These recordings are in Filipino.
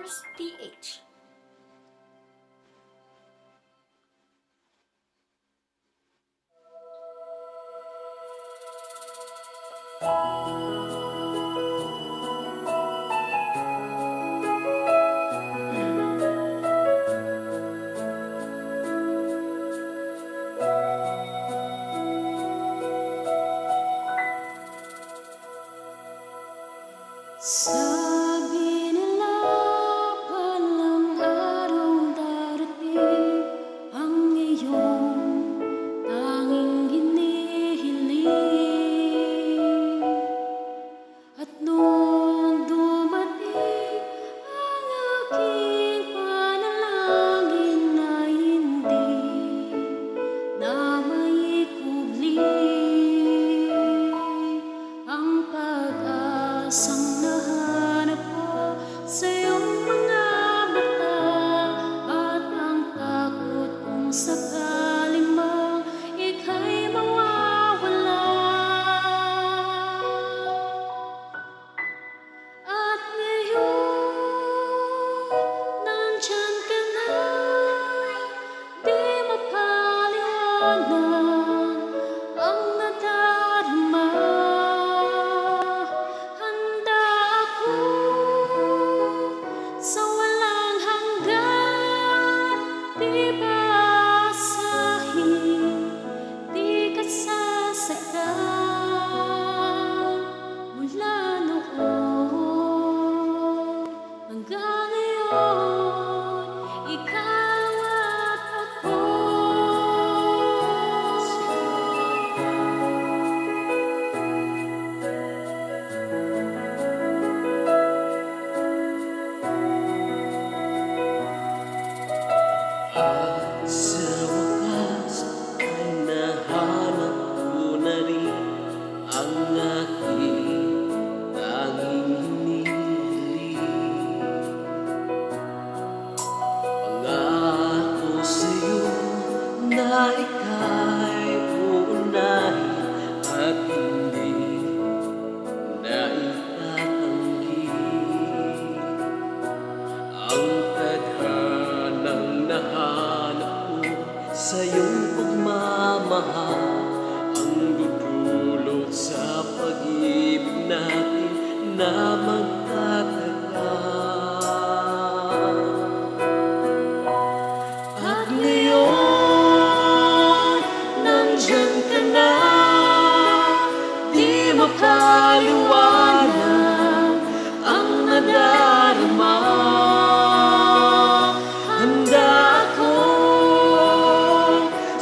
Brothers PH. Sabi nila walang araw darating ang iyong tanging hinihiling. At nung dumating ang aking panalangin na hindi na maikubli ang pag-asang nahanap ko sa iyong mga mata, at ang takot kung sakaling mang ika'y mawawala. At ngayon, nandyan ka na, di mapaliwanag ang nadarama. Handa ako sa walang hanggan, di basahin, di kasasaktan. Mula noon hanggang ngayon, ikaw at ako. At sa wakas ay nahanap ko na rin ang aking tanging hinihiling. Pangako sa'yo na ika'y uunahin at hindi na itatanggi. Ang tadhanang nahanap ko sa iyong pagmamahal ang dudulot sa pag-ibig natin na magtatagal. At ngayon, nandyan ka na, di mapaliwanag ang nadarama. Handa ako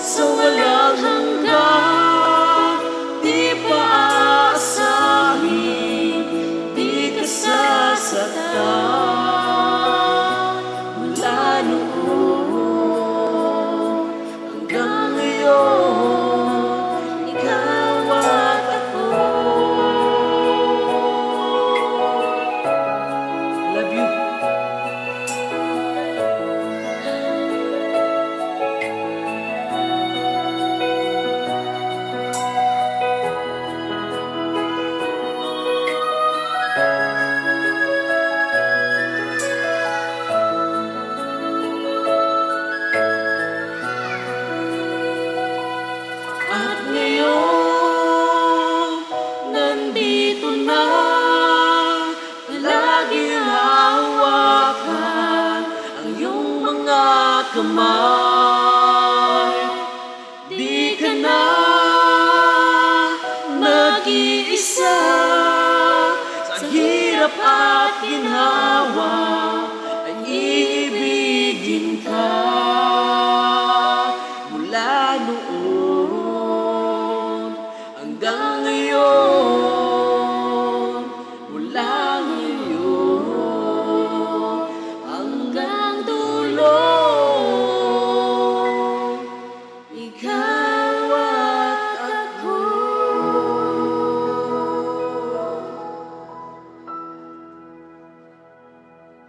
sa walang hanggan, di paasahin, di kasasaktan. Mula noon hanggang ngayon, ikaw at ako. Love you. At ngayon, nandito na, palagi hawakan ang iyong mga kamay. Di ka na nag-iisa sa hirap at ginhawa, ay iibigin ka.